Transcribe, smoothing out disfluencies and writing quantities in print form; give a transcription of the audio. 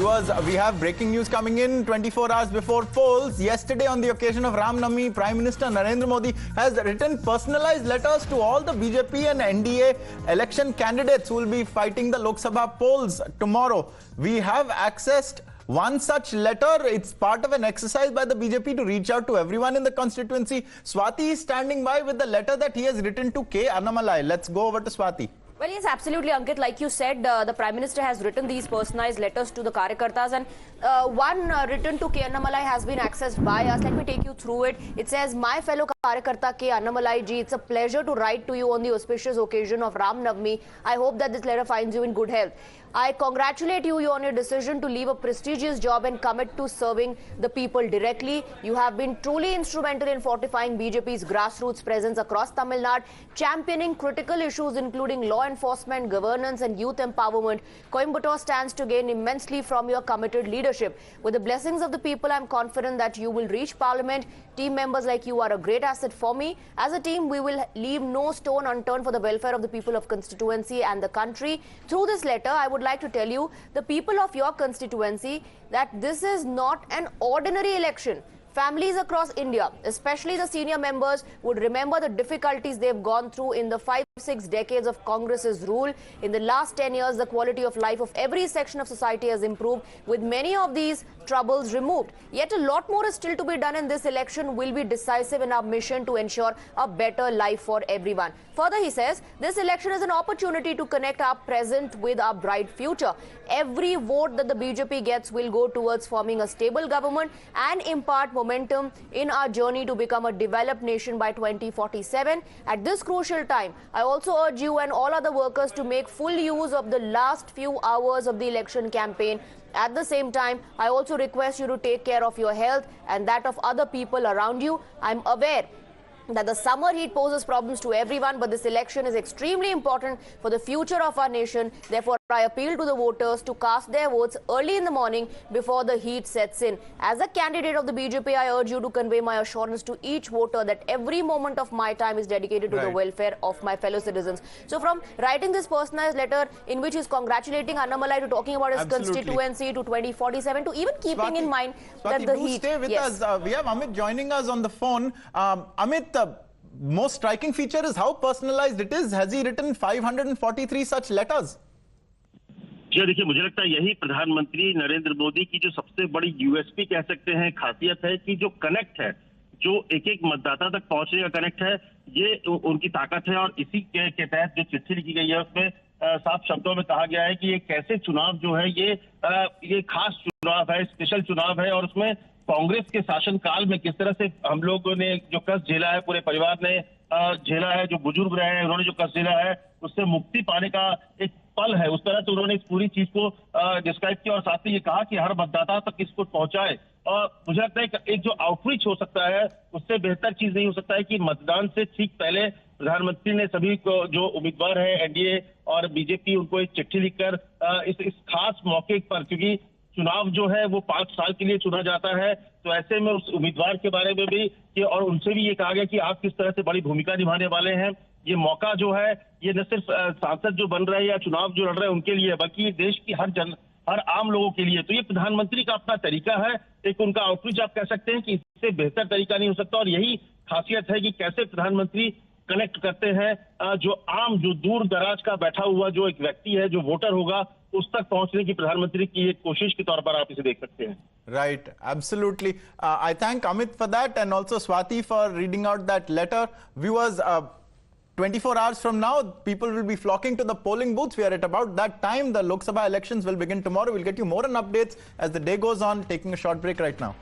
Viewers, we have breaking news coming in 24 hours before polls. Yesterday, on the occasion of Ram Navami, Prime Minister Narendra Modi has written personalized letters to all the BJP and NDA election candidates who will be fighting the Lok Sabha polls tomorrow. We have accessed one such letter. It's part of an exercise by the BJP to reach out to everyone in the constituency. Swati is standing by with the letter that he has written to K. Annamalai. Let's go over to Swati. Well, yes, absolutely, Ankit. Like you said, the Prime Minister has written these personalized letters to the Karyakartas, and one written to K. Annamalai has been accessed by us. Let me take you through it. It says, "My fellow Karyakarta K. Annamalai ji, it's a pleasure to write to you on the auspicious occasion of Ram Navami. I hope that this letter finds you in good health. I congratulate you on your decision to leave a prestigious job and commit to serving the people directly. You have been truly instrumental in fortifying BJP's grassroots presence across Tamil Nadu, championing critical issues including law enforcement, governance and youth empowerment. Coimbatore stands to gain immensely from your committed leadership. With the blessings of the people, I'm confident that you will reach Parliament. Team members like you are a great asset for me. As a team, we will leave no stone unturned for the welfare of the people of constituency and the country. Through this letter, I would like to tell you, the people of your constituency, that this is not an ordinary election. Families across India, especially the senior members, would remember the difficulties they've gone through in the 5-6 decades of Congress's rule. In the last 10 years, the quality of life of every section of society has improved, with many of these troubles removed. Yet a lot more is still to be done, and this election will be decisive in our mission to ensure a better life for everyone. Further, he says, this election is an opportunity to connect our present with our bright future. Every vote that the BJP gets will go towards forming a stable government and impart momentum in our journey to become a developed nation by 2047. At this crucial time, I also urge you and all other workers to make full use of the last few hours of the election campaign. At the same time, I also request you to take care of your health and that of other people around you. I'm aware that the summer heat poses problems to everyone, but this election is extremely important for the future of our nation. Therefore, I appeal to the voters to cast their votes early in the morning before the heat sets in. As a candidate of the BJP, I urge you to convey my assurance to each voter that every moment of my time is dedicated to the welfare of my fellow citizens." So from writing this personalized letter in which he's congratulating Annamalai, to talking about his constituency, to 2047, to even keeping in mind that the heat... Stay with us. We have Amit joining us on the phone. Amit, the most striking feature is how personalized it is. Has he written 543 such letters? जी देखिए, मुझे लगता है यही प्रधानमंत्री नरेंद्र मोदी की जो सबसे बड़ी यूएसपी कह सकते हैं, खासियत है कि जो कनेक्ट है, जो एक एक मतदाता तक पहुंचने का कनेक्ट है, ये उनकी ताकत है। और इसी के तहत जो चिट्ठी लिखी गई है उसमें साफ शब्दों में कहा गया है कि ये कैसे चुनाव जो है ये खास चुनाव है, स्पेशल चुनाव है। और उसमें कांग्रेस के शासनकाल में किस तरह से हम लोगों ने जो कष्ट झेला है, पूरे परिवार ने झेला है, जो बुजुर्ग रहे हैं उन्होंने जो कष्ट झेला है, उससे मुक्ति पाने का एक पल है। उस तरह से उन्होंने इस पूरी चीज को डिस्क्राइब किया और साथ ही ये कहा कि हर मतदाता तक इसको पहुंचाए। और मुझे लगता है एक जो आउटरीच हो सकता है, उससे बेहतर चीज नहीं हो सकता है कि मतदान से ठीक पहले प्रधानमंत्री ने सभी को जो उम्मीदवार है एनडीए और बीजेपी, उनको एक चिट्ठी लिखकर इस खास मौके पर, क्योंकि चुनाव जो है वो 5 साल के लिए चुना जाता है, तो ऐसे में उस उम्मीदवार के बारे में भी कि और उनसे भी ये कहा गया कि आप किस तरह से बड़ी भूमिका निभाने वाले हैं। ये मौका जो है ये न सिर्फ सांसद जो बन रहे हैं या चुनाव जो लड़ रहे हैं उनके लिए, बल्कि देश की हर आम लोगों के लिए। तो ये प्रधानमंत्री का अपना तरीका है, एक उनका आउटरीच आप कह सकते हैं कि इससे बेहतर तरीका नहीं हो सकता। और यही खासियत है कि कैसे प्रधानमंत्री कनेक्ट करते हैं जो दूर दराज का बैठा हुआ जो एक व्यक्ति है, जो वोटर होगा, उस तक पहुंचने की प्रधानमंत्री की एक कोशिश के तौर पर आप इसे देख सकते हैं। Right, absolutely. I thank Amit for that, and also Swati for reading out that letter. Viewers, 24 hours from now, people will be flocking to the polling booths. We are at about that time. The Lok Sabha elections will begin tomorrow. We'll get you more on updates as the day goes on. Taking a short break right now.